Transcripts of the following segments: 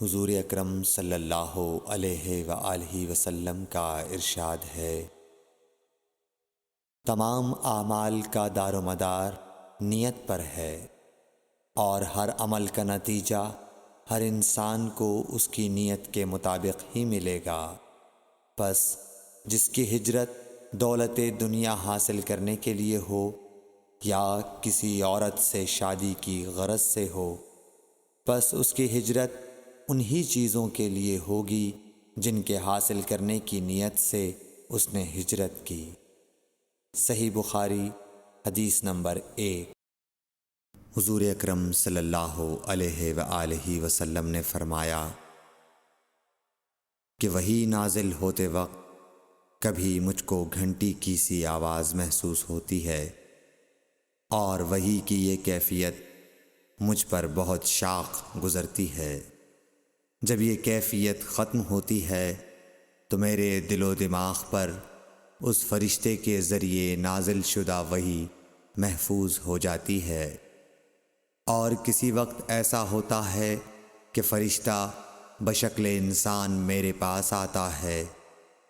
حضور اکرم صلی اللہ علیہ وآلہ وسلم کا ارشاد ہے، تمام اعمال کا دار و مدار نیت پر ہے، اور ہر عمل کا نتیجہ ہر انسان کو اس کی نیت کے مطابق ہی ملے گا۔ پس جس کی ہجرت دولت دنیا حاصل کرنے کے لیے ہو یا کسی عورت سے شادی کی غرض سے ہو، پس اس کی ہجرت انہی چیزوں کے لیے ہوگی جن کے حاصل کرنے کی نیت سے اس نے ہجرت کی۔ صحیح بخاری حدیث نمبر 1۔ حضور اکرم صلی اللہ علیہ وآلہ وسلم نے فرمایا کہ وحی نازل ہوتے وقت کبھی مجھ کو گھنٹی کی سی آواز محسوس ہوتی ہے، اور وحی کی یہ کیفیت مجھ پر بہت شاق گزرتی ہے۔ جب یہ کیفیت ختم ہوتی ہے تو میرے دل و دماغ پر اس فرشتے کے ذریعے نازل شدہ وحی محفوظ ہو جاتی ہے، اور کسی وقت ایسا ہوتا ہے کہ فرشتہ بشکل انسان میرے پاس آتا ہے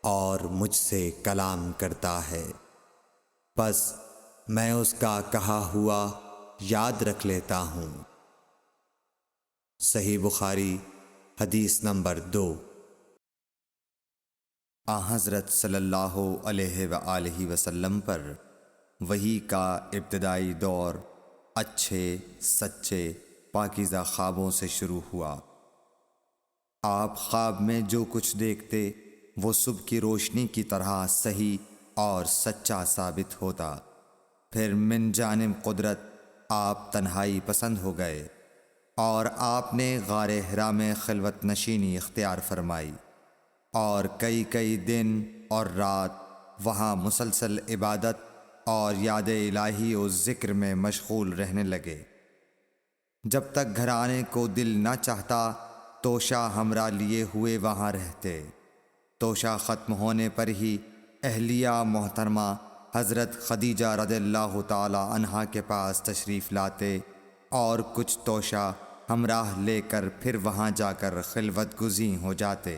اور مجھ سے کلام کرتا ہے، پس میں اس کا کہا ہوا یاد رکھ لیتا ہوں۔ صحیح بخاری حدیث نمبر 2۔ حضرت صلی اللہ علیہ وآلہ وسلم پر وحی کا ابتدائی دور اچھے سچے پاکیزہ خوابوں سے شروع ہوا۔ آپ خواب میں جو کچھ دیکھتے وہ صبح کی روشنی کی طرح صحیح اور سچا ثابت ہوتا۔ پھر من جانب قدرت آپ تنہائی پسند ہو گئے، اور آپ نے غار حرا میں خلوت نشینی اختیار فرمائی، اور کئی دن اور رات وہاں مسلسل عبادت اور یاد الہی و ذکر میں مشغول رہنے لگے۔ جب تک گھر آنے کو دل نہ چاہتا توشہ ہمراہ لیے ہوئے وہاں رہتے۔ توشہ ختم ہونے پر ہی اہلیہ محترمہ حضرت خدیجہ رضی اللہ تعالی عنہا کے پاس تشریف لاتے، اور کچھ توشہ ہمراہ لے کر پھر وہاں جا کر خلوت گزین ہو جاتے۔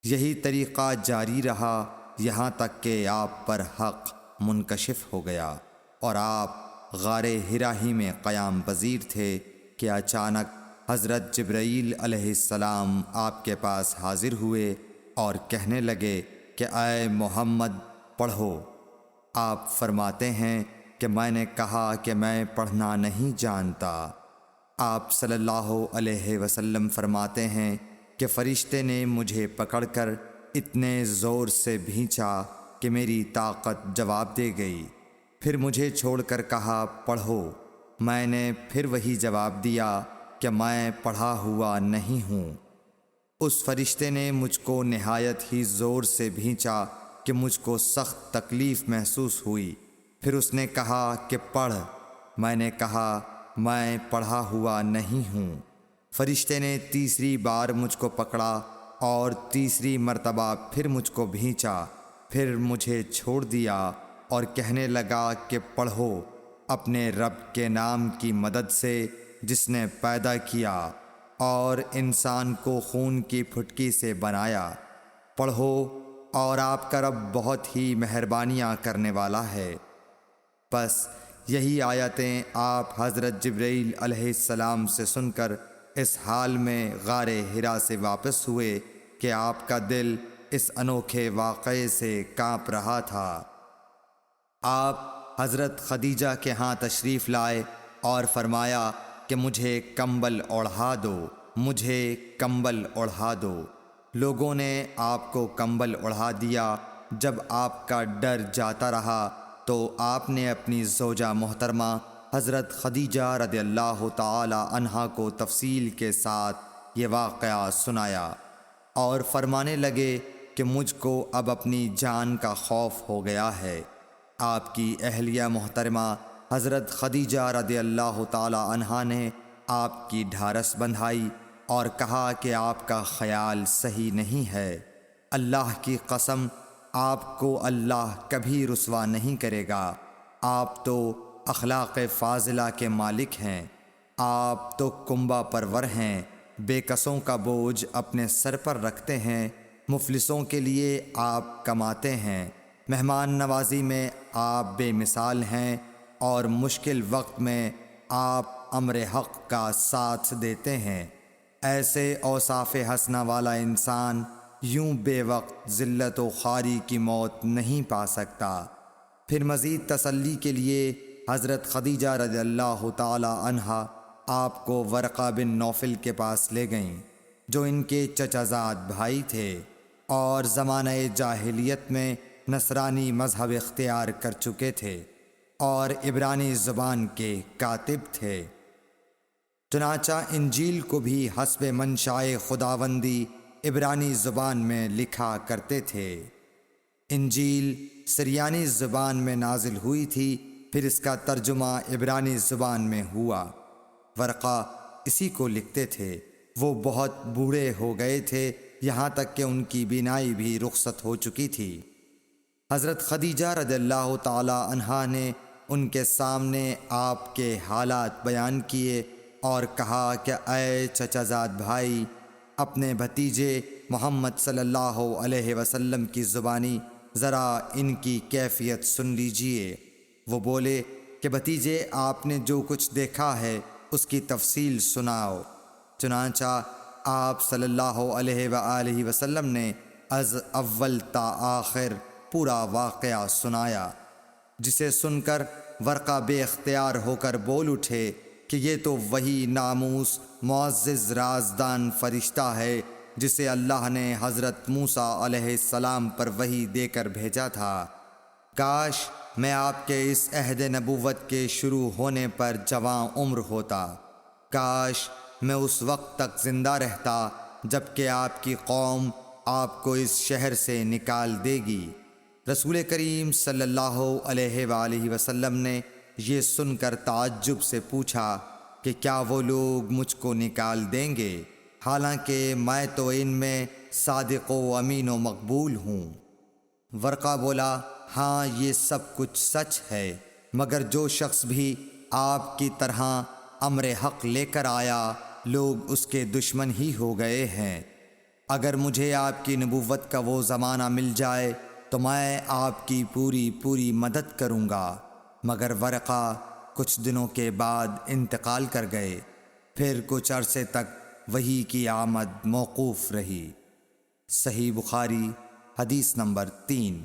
یہی طریقہ جاری رہا یہاں تک کہ آپ پر حق منکشف ہو گیا، اور آپ غار حرا ہی میں قیام پذیر تھے کہ اچانک حضرت جبرائیل علیہ السلام آپ کے پاس حاضر ہوئے اور کہنے لگے کہ اے محمد پڑھو۔ آپ فرماتے ہیں کہ میں نے کہا کہ میں پڑھنا نہیں جانتا۔ آپ صلی اللہ علیہ وسلم فرماتے ہیں کہ فرشتے نے مجھے پکڑ کر اتنے زور سے بھینچا کہ میری طاقت جواب دے گئی، پھر مجھے چھوڑ کر کہا پڑھو۔ میں نے پھر وہی جواب دیا کہ میں پڑھا ہوا نہیں ہوں۔ اس فرشتے نے مجھ کو نہایت ہی زور سے بھینچا کہ مجھ کو سخت تکلیف محسوس ہوئی، پھر اس نے کہا کہ پڑھ۔ میں نے کہا میں پڑھا ہوا نہیں ہوں۔ فرشتے نے تیسری بار مجھ کو پکڑا اور تیسری مرتبہ پھر مجھ کو بھینچا، پھر مجھے چھوڑ دیا اور کہنے لگا کہ پڑھو اپنے رب کے نام کی مدد سے جس نے پیدا کیا اور انسان کو خون کی پھٹکی سے بنایا۔ پڑھو اور آپ کا رب بہت ہی مہربانیاں کرنے والا ہے۔ پس یہی آیتیں آپ حضرت جبرائیل علیہ السلام سے سن کر اس حال میں غار حرا سے واپس ہوئے کہ آپ کا دل اس انوکھے واقعے سے کانپ رہا تھا۔ آپ حضرت خدیجہ کے ہاں تشریف لائے اور فرمایا کہ مجھے کمبل اوڑھا دو، مجھے کمبل اوڑھا دو۔ لوگوں نے آپ کو کمبل اوڑھا دیا۔ جب آپ کا ڈر جاتا رہا تو آپ نے اپنی زوجہ محترمہ حضرت خدیجہ رضی اللہ تعالی عنہا کو تفصیل کے ساتھ یہ واقعہ سنایا، اور فرمانے لگے کہ مجھ کو اب اپنی جان کا خوف ہو گیا ہے۔ آپ کی اہلیہ محترمہ حضرت خدیجہ رضی اللہ تعالی عنہا نے آپ کی ڈھارس بندھائی اور کہا کہ آپ کا خیال صحیح نہیں ہے۔ اللہ کی قسم آپ کو اللہ کبھی رسوا نہیں کرے گا۔ آپ تو اخلاق فاضلہ کے مالک ہیں، آپ تو کنبہ پرور ہیں، بے کسوں کا بوجھ اپنے سر پر رکھتے ہیں، مفلسوں کے لیے آپ کماتے ہیں، مہمان نوازی میں آپ بے مثال ہیں، اور مشکل وقت میں آپ امر حق کا ساتھ دیتے ہیں۔ ایسے اوصاف حسنہ والا انسان یوں بے وقت ذلت و خواری کی موت نہیں پا سکتا۔ پھر مزید تسلی کے لیے حضرت خدیجہ رضی اللہ تعالی عنہا آپ کو ورقہ بن نوفل کے پاس لے گئیں، جو ان کے چچا زاد بھائی تھے اور زمانہ جاہلیت میں نصرانی مذہب اختیار کر چکے تھے اور عبرانی زبان کے کاتب تھے۔ چنانچہ انجیل کو بھی حسب منشائے خداوندی عبرانی زبان میں لکھا کرتے تھے۔ انجیل سریانی زبان میں نازل ہوئی تھی، پھر اس کا ترجمہ عبرانی زبان میں ہوا۔ ورقہ اسی کو لکھتے تھے۔ وہ بہت بوڑھے ہو گئے تھے، یہاں تک کہ ان کی بینائی بھی رخصت ہو چکی تھی۔ حضرت خدیجہ رضی اللہ تعالی عنہا نے ان کے سامنے آپ کے حالات بیان کیے اور کہا کہ اے چچا زاد بھائی، اپنے بھتیجے محمد صلی اللہ علیہ وسلم کی زبانی ذرا ان کی کیفیت سن لیجئے۔ وہ بولے کہ بھتیجے، آپ نے جو کچھ دیکھا ہے اس کی تفصیل سناؤ۔ چنانچہ آپ صلی اللہ علیہ وآلہ وسلم نے از اول تا آخر پورا واقعہ سنایا، جسے سن کر ورقہ بے اختیار ہو کر بول اٹھے کہ یہ تو وہی ناموس معزز رازدان فرشتہ ہے جسے اللہ نے حضرت موسیٰ علیہ السلام پر وحی دے کر بھیجا تھا۔ کاش میں آپ کے اس عہد نبوت کے شروع ہونے پر جواں عمر ہوتا، کاش میں اس وقت تک زندہ رہتا جب کہ آپ کی قوم آپ کو اس شہر سے نکال دے گی۔ رسول کریم صلی اللہ علیہ وآلہ وسلم نے یہ سن کر تعجب سے پوچھا کہ کیا وہ لوگ مجھ کو نکال دیں گے، حالانکہ میں تو ان میں صادق و امین و مقبول ہوں۔ ورقہ بولا، ہاں یہ سب کچھ سچ ہے، مگر جو شخص بھی آپ کی طرح امر حق لے کر آیا، لوگ اس کے دشمن ہی ہو گئے ہیں۔ اگر مجھے آپ کی نبوت کا وہ زمانہ مل جائے تو میں آپ کی پوری مدد کروں گا۔ مگر ورقہ کچھ دنوں کے بعد انتقال کر گئے، پھر کچھ عرصے تک وحی کی آمد موقوف رہی۔ صحیح بخاری حدیث نمبر 3۔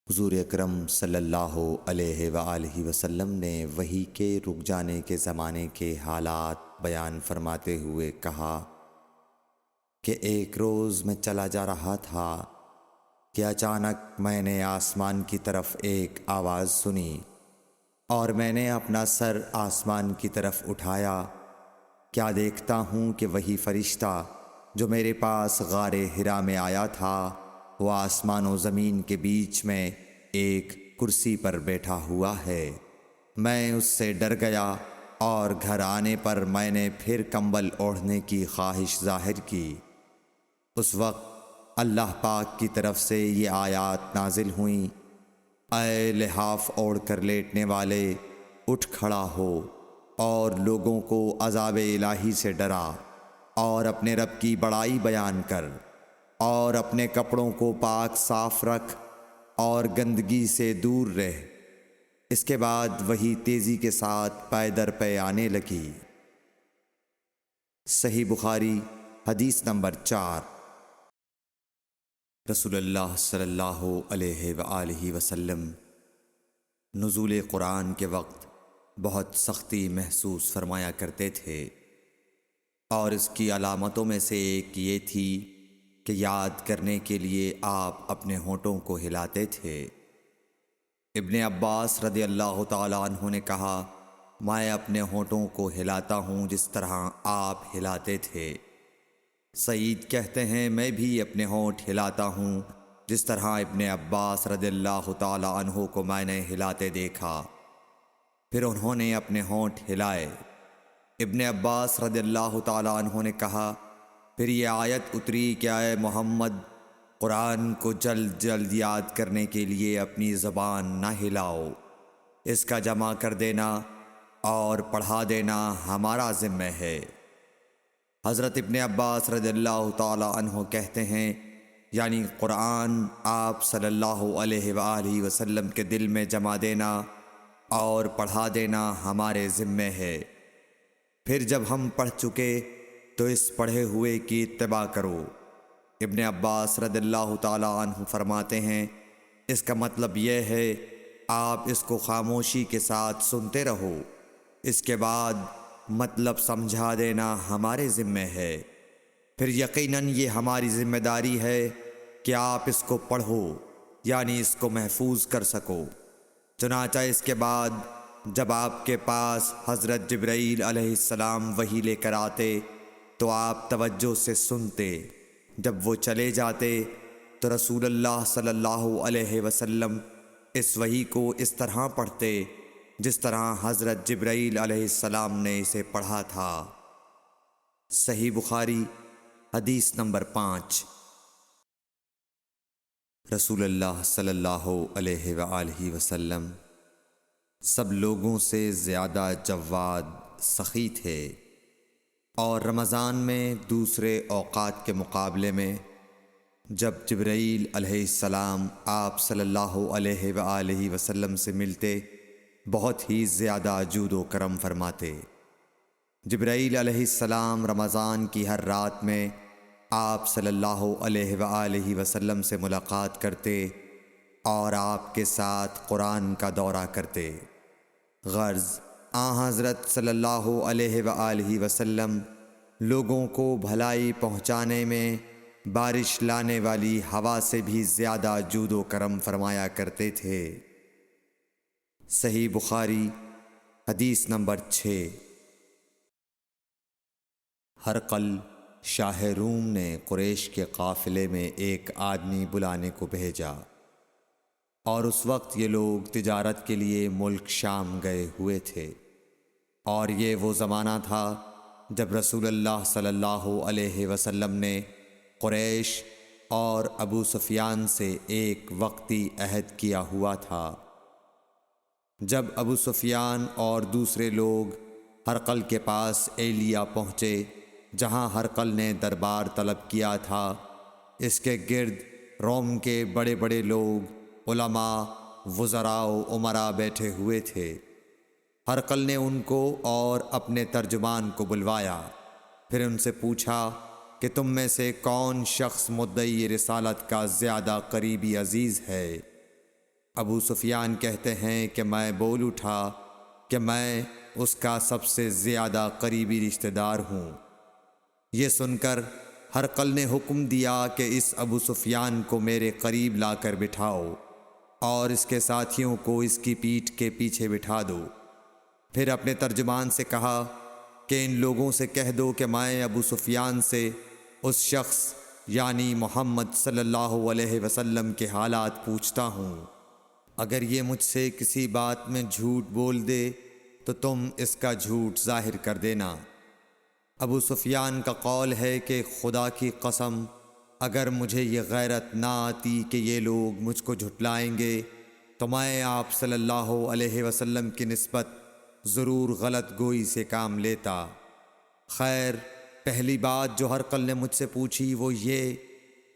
حضور اکرم صلی اللہ علیہ وآلہ وسلم نے وحی کے رک جانے کے زمانے کے حالات بیان فرماتے ہوئے کہا کہ ایک روز میں چلا جا رہا تھا کہ اچانک میں نے آسمان کی طرف ایک آواز سنی، اور میں نے اپنا سر آسمان کی طرف اٹھایا۔ کیا دیکھتا ہوں کہ وہی فرشتہ جو میرے پاس غار حرا میں آیا تھا، وہ آسمان و زمین کے بیچ میں ایک کرسی پر بیٹھا ہوا ہے۔ میں اس سے ڈر گیا اور گھر آنے پر میں نے پھر کمبل اوڑھنے کی خواہش ظاہر کی۔ اس وقت اللہ پاک کی طرف سے یہ آیات نازل ہوئیں، اے لحاف اوڑھ کر لیٹنے والے، اٹھ کھڑا ہو اور لوگوں کو عذاب الہی سے ڈرا، اور اپنے رب کی بڑائی بیان کر، اور اپنے کپڑوں کو پاک صاف رکھ اور گندگی سے دور رہ۔ اس کے بعد وہی تیزی کے ساتھ پے در پے آنے لگی۔ صحیح بخاری حدیث نمبر 4۔ رسول اللہ صلی اللہ علیہ وآلہ وسلم نزول قرآن کے وقت بہت سختی محسوس فرمایا کرتے تھے، اور اس کی علامتوں میں سے ایک یہ تھی کہ یاد کرنے کے لیے آپ اپنے ہونٹوں کو ہلاتے تھے۔ ابن عباس رضی اللہ تعالیٰ عنہ نے کہا، میں اپنے ہونٹوں کو ہلاتا ہوں جس طرح آپ ہلاتے تھے۔ سعید کہتے ہیں، میں بھی اپنے ہونٹ ہلاتا ہوں جس طرح ابن عباس رضی اللہ تعالیٰ عنہ کو میں نے ہلاتے دیکھا۔ پھر انہوں نے اپنے ہونٹ ہلائے۔ ابن عباس رضی اللہ تعالیٰ عنہ نے کہا، پھر یہ آیت اتری کہ اے محمد، قرآن کو جلد جلد یاد کرنے کے لیے اپنی زبان نہ ہلاؤ، اس کا جمع کر دینا اور پڑھا دینا ہمارا ذمہ ہے۔ حضرت ابن عباس رضی اللہ تعالی عنہ کہتے ہیں، یعنی قرآن آپ صلی اللہ علیہ وآلہ وسلم کے دل میں جما دینا اور پڑھا دینا ہمارے ذمے ہے۔ پھر جب ہم پڑھ چکے تو اس پڑھے ہوئے کی اتباع کرو۔ ابن عباس رضی اللہ تعالی عنہ فرماتے ہیں، اس کا مطلب یہ ہے آپ اس کو خاموشی کے ساتھ سنتے رہو، اس کے بعد مطلب سمجھا دینا ہمارے ذمے ہے۔ پھر یقیناً یہ ہماری ذمہ داری ہے کہ آپ اس کو پڑھو، یعنی اس کو محفوظ کر سکو۔ چنانچہ اس کے بعد جب آپ کے پاس حضرت جبرائیل علیہ السلام وحی لے کر آتے تو آپ توجہ سے سنتے۔ جب وہ چلے جاتے تو رسول اللہ صلی اللہ علیہ وسلم اس وحی کو اس طرح پڑھتے جس طرح حضرت جبرائیل علیہ السلام نے اسے پڑھا تھا۔ صحیح بخاری حدیث نمبر 5۔ رسول اللہ صلی اللہ علیہ وآلہ وسلم سب لوگوں سے زیادہ جواد سخی تھے، اور رمضان میں دوسرے اوقات کے مقابلے میں جب جبرائیل علیہ السلام آپ صلی اللہ علیہ وآلہ وسلم سے ملتے بہت ہی زیادہ جود و کرم فرماتے۔ جبرائیل علیہ السلام رمضان کی ہر رات میں آپ صلی اللہ علیہ وآلہ وسلم سے ملاقات کرتے اور آپ کے ساتھ قرآن کا دورہ کرتے۔ غرض حضرت صلی اللہ علیہ وآلہ وسلم لوگوں کو بھلائی پہنچانے میں بارش لانے والی ہوا سے بھی زیادہ جود و کرم فرمایا کرتے تھے۔ صحیح بخاری حدیث نمبر 6۔ ہرقل شاہ روم نے قریش کے قافلے میں ایک آدمی بلانے کو بھیجا، اور اس وقت یہ لوگ تجارت کے لیے ملک شام گئے ہوئے تھے، اور یہ وہ زمانہ تھا جب رسول اللہ صلی اللہ علیہ وسلم نے قریش اور ابو سفیان سے ایک وقتی عہد کیا ہوا تھا۔ جب ابو سفیان اور دوسرے لوگ ہرقل کے پاس ایلیا پہنچے جہاں ہرقل نے دربار طلب کیا تھا، اس کے گرد روم کے بڑے بڑے لوگ، علماء، وزراء و امراء بیٹھے ہوئے تھے۔ ہرقل نے ان کو اور اپنے ترجمان کو بلوایا، پھر ان سے پوچھا کہ تم میں سے کون شخص مدعی رسالت کا زیادہ قریبی عزیز ہے؟ ابو سفیان کہتے ہیں کہ میں بول اٹھا کہ میں اس کا سب سے زیادہ قریبی رشتہ دار ہوں۔ یہ سن کر ہرقل نے حکم دیا کہ اس ابو سفیان کو میرے قریب لا کر بٹھاؤ اور اس کے ساتھیوں کو اس کی پیٹھ کے پیچھے بٹھا دو۔ پھر اپنے ترجمان سے کہا کہ ان لوگوں سے کہہ دو کہ میں ابو سفیان سے اس شخص یعنی محمد صلی اللہ علیہ وسلم کے حالات پوچھتا ہوں، اگر یہ مجھ سے کسی بات میں جھوٹ بول دے تو تم اس کا جھوٹ ظاہر کر دینا۔ ابو سفیان کا قول ہے کہ خدا کی قسم اگر مجھے یہ غیرت نہ آتی کہ یہ لوگ مجھ کو جھٹلائیں گے تو میں آپ صلی اللہ علیہ وسلم کی نسبت ضرور غلط گوئی سے کام لیتا۔ خیر، پہلی بات جو ہرقل نے مجھ سے پوچھی وہ یہ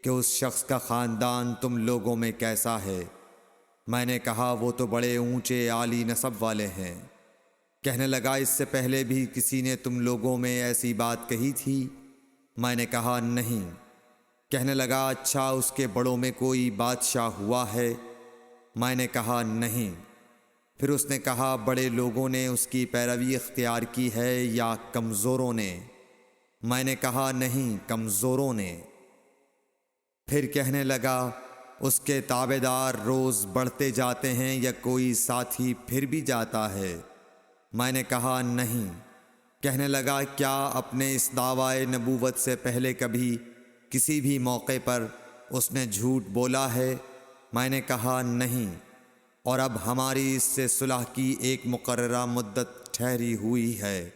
کہ اس شخص کا خاندان تم لوگوں میں کیسا ہے؟ میں نے کہا وہ تو بڑے اونچے عالی نسب والے ہیں۔ کہنے لگا اس سے پہلے بھی کسی نے تم لوگوں میں ایسی بات کہی تھی؟ میں نے کہا نہیں۔ کہنے لگا اچھا اس کے بڑوں میں کوئی بادشاہ ہوا ہے؟ میں نے کہا نہیں۔ پھر اس نے کہا بڑے لوگوں نے اس کی پیروی اختیار کی ہے یا کمزوروں نے؟ میں نے کہا نہیں، کمزوروں نے۔ پھر کہنے لگا اس کے تابعدار روز بڑھتے جاتے ہیں یا کوئی ساتھی پھر بھی جاتا ہے؟ میں نے کہا نہیں۔ کہنے لگا کیا اپنے اس دعوی نبوت سے پہلے کبھی کسی بھی موقع پر اس نے جھوٹ بولا ہے؟ میں نے کہا نہیں، اور اب ہماری اس سے صلح کی ایک مقررہ مدت ٹھہری ہوئی ہے،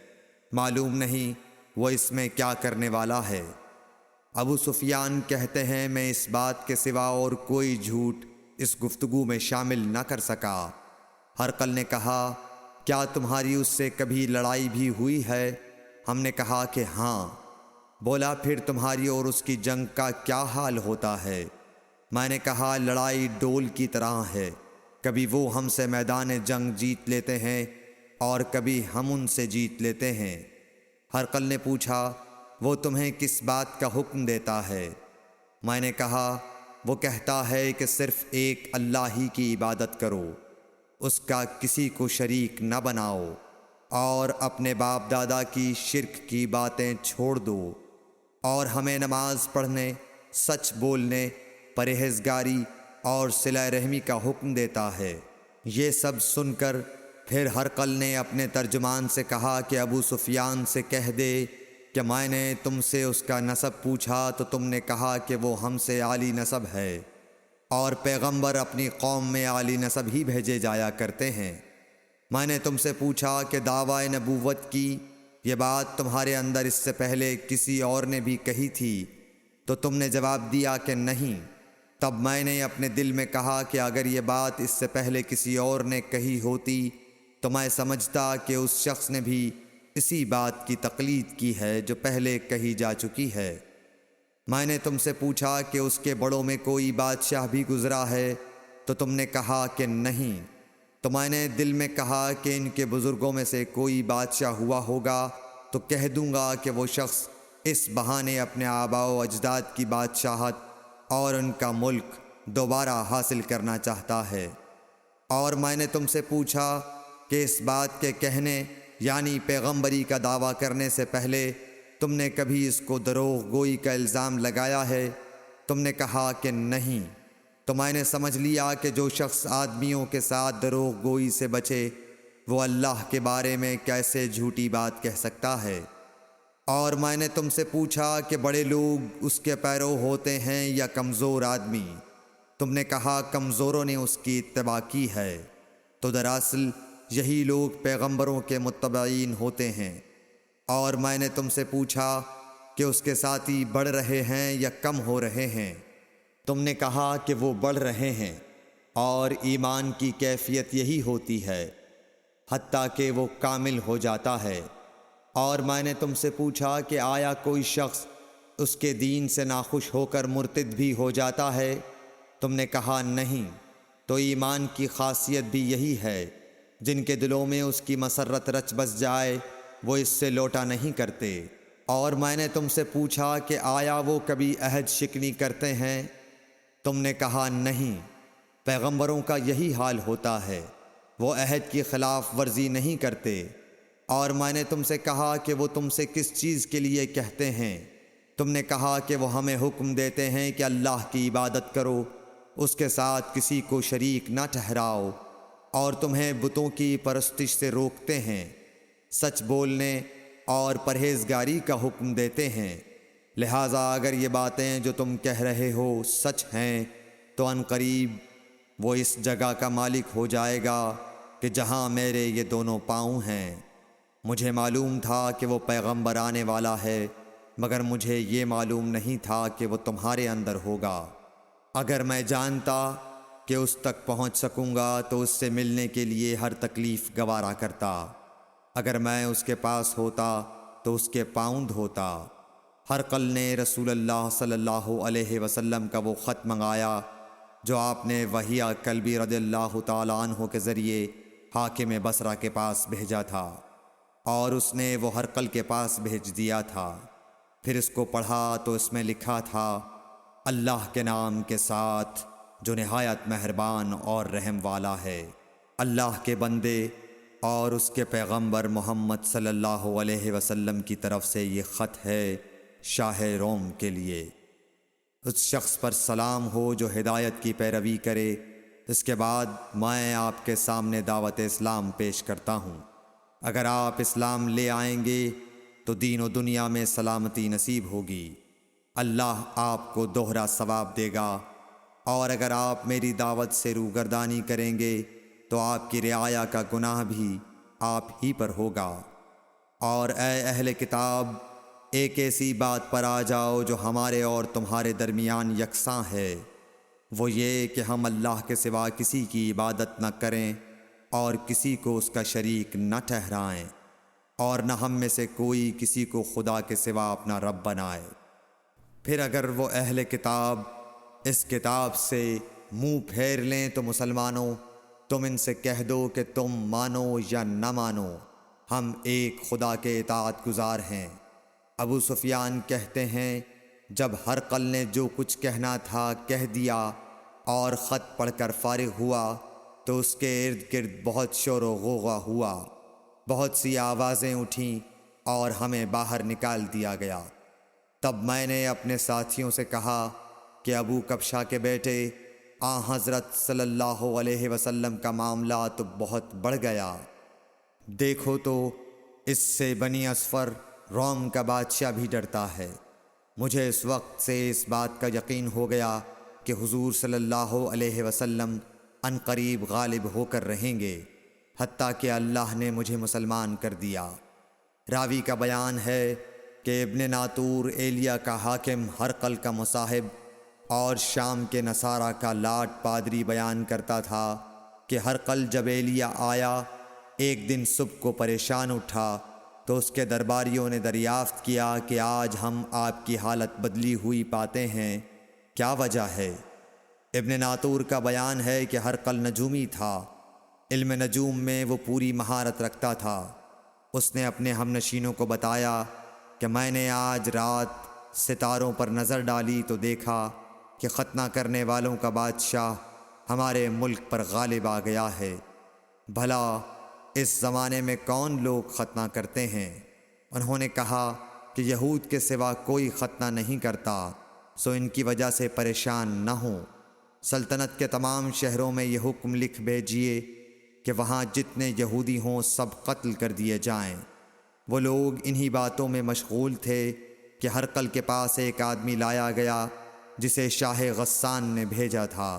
معلوم نہیں وہ اس میں کیا کرنے والا ہے۔ ابو سفیان کہتے ہیں میں اس بات کے سوا اور کوئی جھوٹ اس گفتگو میں شامل نہ کر سکا۔ ہرقل نے کہا کیا تمہاری اس سے کبھی لڑائی بھی ہوئی ہے؟ ہم نے کہا کہ ہاں۔ بولا پھر تمہاری اور اس کی جنگ کا کیا حال ہوتا ہے؟ میں نے کہا لڑائی ڈول کی طرح ہے، کبھی وہ ہم سے میدان جنگ جیت لیتے ہیں اور کبھی ہم ان سے جیت لیتے ہیں۔ ہرقل نے پوچھا وہ تمہیں کس بات کا حکم دیتا ہے؟ میں نے کہا وہ کہتا ہے کہ صرف ایک اللہ ہی کی عبادت کرو، اس کا کسی کو شریک نہ بناؤ، اور اپنے باپ دادا کی شرک کی باتیں چھوڑ دو، اور ہمیں نماز پڑھنے، سچ بولنے، پرہیزگاری اور صلہ رحمی کا حکم دیتا ہے۔ یہ سب سن کر پھر ہرقل نے اپنے ترجمان سے کہا کہ ابو سفیان سے کہہ دے کہ میں نے تم سے اس کا نسب پوچھا تو تم نے کہا کہ وہ ہم سے عالی نسب ہے، اور پیغمبر اپنی قوم میں عالی نسب ہی بھیجے جایا کرتے ہیں۔ میں نے تم سے پوچھا کہ دعویٰ نبوت کی یہ بات تمہارے اندر اس سے پہلے کسی اور نے بھی کہی تھی، تو تم نے جواب دیا کہ نہیں۔ تب میں نے اپنے دل میں کہا کہ اگر یہ بات اس سے پہلے کسی اور نے کہی ہوتی تو میں سمجھتا کہ اس شخص نے بھی اسی بات کی تقلید کی ہے جو پہلے کہی جا چکی ہے۔ میں نے تم سے پوچھا کہ اس کے بڑوں میں کوئی بادشاہ بھی گزرا ہے، تو تم نے کہا کہ نہیں۔ تو میں نے دل میں کہا کہ ان کے بزرگوں میں سے کوئی بادشاہ ہوا ہوگا تو کہہ دوں گا کہ وہ شخص اس بہانے اپنے آباء و اجداد کی بادشاہت اور ان کا ملک دوبارہ حاصل کرنا چاہتا ہے۔ اور میں نے تم سے پوچھا کہ اس بات کے کہنے یعنی پیغمبری کا دعویٰ کرنے سے پہلے تم نے کبھی اس کو دروغ گوئی کا الزام لگایا ہے؟ تم نے کہا کہ نہیں۔ تو میں نے سمجھ لیا کہ جو شخص آدمیوں کے ساتھ دروغ گوئی سے بچے وہ اللہ کے بارے میں کیسے جھوٹی بات کہہ سکتا ہے۔ اور میں نے تم سے پوچھا کہ بڑے لوگ اس کے پیرو ہوتے ہیں یا کمزور آدمی؟ تم نے کہا کمزوروں نے اس کی اتباع کی ہے۔ تو دراصل یہی لوگ پیغمبروں کے متبعین ہوتے ہیں۔ اور میں نے تم سے پوچھا کہ اس کے ساتھی بڑھ رہے ہیں یا کم ہو رہے ہیں؟ تم نے کہا کہ وہ بڑھ رہے ہیں، اور ایمان کی کیفیت یہی ہوتی ہے حتیٰ کہ وہ کامل ہو جاتا ہے۔ اور میں نے تم سے پوچھا کہ آیا کوئی شخص اس کے دین سے ناخوش ہو کر مرتد بھی ہو جاتا ہے؟ تم نے کہا نہیں۔ تو ایمان کی خاصیت بھی یہی ہے، جن کے دلوں میں اس کی مسرت رچ بس جائے وہ اس سے لوٹا نہیں کرتے۔ اور میں نے تم سے پوچھا کہ آیا وہ کبھی عہد شکنی کرتے ہیں؟ تم نے کہا نہیں۔ پیغمبروں کا یہی حال ہوتا ہے، وہ عہد کی خلاف ورزی نہیں کرتے۔ اور میں نے تم سے کہا کہ وہ تم سے کس چیز کے لیے کہتے ہیں؟ تم نے کہا کہ وہ ہمیں حکم دیتے ہیں کہ اللہ کی عبادت کرو، اس کے ساتھ کسی کو شریک نہ ٹھہراؤ، اور تمہیں بتوں کی پرستش سے روکتے ہیں، سچ بولنے اور پرہیزگاری کا حکم دیتے ہیں۔ لہٰذا اگر یہ باتیں جو تم کہہ رہے ہو سچ ہیں تو ان قریب وہ اس جگہ کا مالک ہو جائے گا کہ جہاں میرے یہ دونوں پاؤں ہیں۔ مجھے معلوم تھا کہ وہ پیغمبر آنے والا ہے، مگر مجھے یہ معلوم نہیں تھا کہ وہ تمہارے اندر ہوگا۔ اگر میں جانتا کہ اس تک پہنچ سکوں گا تو اس سے ملنے کے لیے ہر تکلیف گوارا کرتا۔ اگر میں اس کے پاس ہوتا تو اس کے پاؤں دھوتا۔ ہرقل نے رسول اللہ صلی اللہ علیہ وسلم کا وہ خط منگایا جو آپ نے وحیہ کلبی رضی اللہ تعالیٰ عنہ کے ذریعے حاکم بصرہ کے پاس بھیجا تھا، اور اس نے وہ ہرقل کے پاس بھیج دیا تھا۔ پھر اس کو پڑھا تو اس میں لکھا تھا، اللہ کے نام کے ساتھ جو نہایت مہربان اور رحم والا ہے۔ اللہ کے بندے اور اس کے پیغمبر محمد صلی اللہ علیہ وسلم کی طرف سے یہ خط ہے شاہ روم کے لیے۔ اس شخص پر سلام ہو جو ہدایت کی پیروی کرے۔ اس کے بعد میں آپ کے سامنے دعوت اسلام پیش کرتا ہوں۔ اگر آپ اسلام لے آئیں گے تو دین و دنیا میں سلامتی نصیب ہوگی، اللہ آپ کو دوہرا ثواب دے گا، اور اگر آپ میری دعوت سے روگردانی کریں گے تو آپ کی رعایا کا گناہ بھی آپ ہی پر ہوگا۔ اور اے اہل کتاب، ایک ایسی بات پر آ جاؤ جو ہمارے اور تمہارے درمیان یکساں ہے، وہ یہ کہ ہم اللہ کے سوا کسی کی عبادت نہ کریں اور کسی کو اس کا شریک نہ ٹھہرائیں۔ اور نہ ہم میں سے کوئی کسی کو خدا کے سوا اپنا رب بنائے۔ پھر اگر وہ اہل کتاب اس کتاب سے منہ پھیر لیں تو مسلمانوں، تم ان سے کہہ دو کہ تم مانو یا نہ مانو، ہم ایک خدا کے اطاعت گزار ہیں۔ ابو سفیان کہتے ہیں، جب ہرقل نے جو کچھ کہنا تھا کہہ دیا اور خط پڑھ کر فارغ ہوا تو اس کے ارد گرد بہت شور و غوغا ہوا، بہت سی آوازیں اٹھیں اور ہمیں باہر نکال دیا گیا۔ تب میں نے اپنے ساتھیوں سے کہا کہ ابو کبشہ کے بیٹے حضرت صلی اللہ علیہ وسلم کا معاملہ تو بہت بڑھ گیا۔ دیکھو تو اس سے بنی اصفر روم کا بادشاہ بھی ڈرتا ہے۔ مجھے اس وقت سے اس بات کا یقین ہو گیا کہ حضور صلی اللہ علیہ وسلم عنقریب غالب ہو کر رہیں گے، حتیٰ کہ اللہ نے مجھے مسلمان کر دیا۔ راوی کا بیان ہے کہ ابن ناطور ایلیا کا حاکم ہرقل کا مصاحب اور شام کے نصارہ کا لاٹ پادری بیان کرتا تھا کہ ہرقل جب ایلیا آیا ایک دن صبح کو پریشان اٹھا تو اس کے درباریوں نے دریافت کیا کہ آج ہم آپ کی حالت بدلی ہوئی پاتے ہیں، کیا وجہ ہے؟ ابن ناطور کا بیان ہے کہ ہرقل نجومی تھا، علم نجوم میں وہ پوری مہارت رکھتا تھا۔ اس نے اپنے ہم نشینوں کو بتایا کہ میں نے آج رات ستاروں پر نظر ڈالی تو دیکھا کہ ختنہ کرنے والوں کا بادشاہ ہمارے ملک پر غالب آ گیا ہے۔ بھلا اس زمانے میں کون لوگ ختنہ کرتے ہیں؟ انہوں نے کہا کہ یہود کے سوا کوئی ختنہ نہیں کرتا، سو ان کی وجہ سے پریشان نہ ہوں۔ سلطنت کے تمام شہروں میں یہ حکم لکھ بھیجیے کہ وہاں جتنے یہودی ہوں سب قتل کر دیے جائیں۔ وہ لوگ انہی باتوں میں مشغول تھے کہ ہرقل کے پاس ایک آدمی لایا گیا جسے شاہ غسان نے بھیجا تھا۔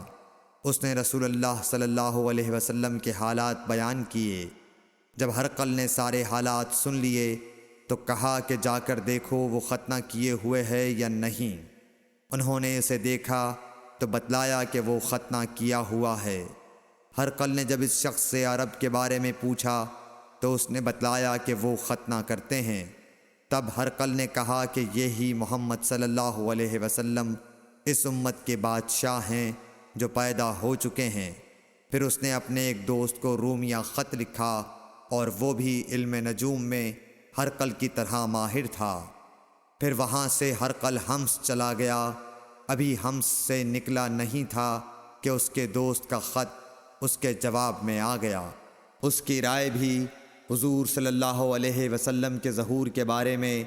اس نے رسول اللہ صلی اللہ علیہ وسلم کے حالات بیان کیے۔ جب ہرقل نے سارے حالات سن لیے تو کہا کہ جا کر دیکھو وہ ختنہ کیے ہوئے ہے یا نہیں۔ انہوں نے اسے دیکھا تو بتلایا کہ وہ ختنہ کیا ہوا ہے۔ ہرقل نے جب اس شخص سے عرب کے بارے میں پوچھا تو اس نے بتلایا کہ وہ ختنہ کرتے ہیں۔ تب ہرقل نے کہا کہ یہی محمد صلی اللہ علیہ وسلم اس امت کے بادشاہ ہیں جو پیدا ہو چکے ہیں۔ پھر اس نے اپنے ایک دوست کو رومیہ خط لکھا اور وہ بھی علم نجوم میں ہرقل کی طرح ماہر تھا۔ پھر وہاں سے ہرقل حمص چلا گیا۔ ابھی حمص سے نکلا نہیں تھا کہ اس کے دوست کا خط اس کے جواب میں آ گیا۔ اس کی رائے بھی حضور صلی اللہ علیہ وسلم کے ظہور کے بارے میں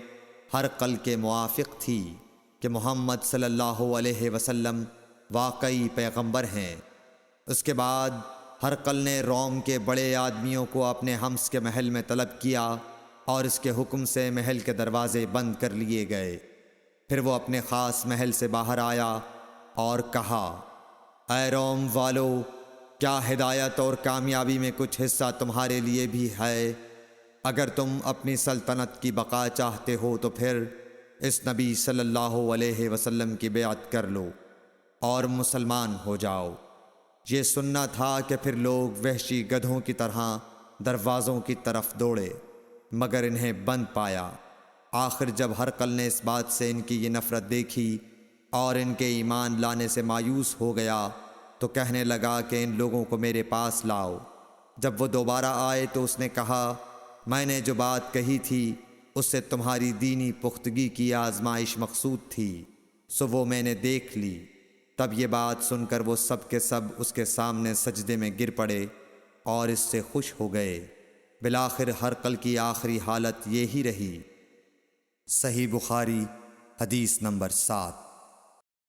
ہرقل کے موافق تھی کہ محمد صلی اللہ علیہ وسلم واقعی پیغمبر ہیں۔ اس کے بعد ہرقل نے روم کے بڑے آدمیوں کو اپنے حمص کے محل میں طلب کیا اور اس کے حکم سے محل کے دروازے بند کر لیے گئے۔ پھر وہ اپنے خاص محل سے باہر آیا اور کہا، اے روم والو، کیا ہدایت اور کامیابی میں کچھ حصہ تمہارے لیے بھی ہے؟ اگر تم اپنی سلطنت کی بقا چاہتے ہو تو پھر اس نبی صلی اللہ علیہ وسلم کی بیعت کر لو اور مسلمان ہو جاؤ۔ یہ سننا تھا کہ پھر لوگ وحشی گدھوں کی طرح دروازوں کی طرف دوڑے، مگر انہیں بند پایا۔ آخر جب ہرقل نے اس بات سے ان کی یہ نفرت دیکھی اور ان کے ایمان لانے سے مایوس ہو گیا تو کہنے لگا کہ ان لوگوں کو میرے پاس لاؤ۔ جب وہ دوبارہ آئے تو اس نے کہا، میں نے جو بات کہی تھی اس سے تمہاری دینی پختگی کی آزمائش مقصود تھی، سو وہ میں نے دیکھ لی۔ تب یہ بات سن کر وہ سب کے سب اس کے سامنے سجدے میں گر پڑے اور اس سے خوش ہو گئے۔ بالآخر ہرقل کی آخری حالت یہی رہی۔ صحیح بخاری حدیث نمبر 7۔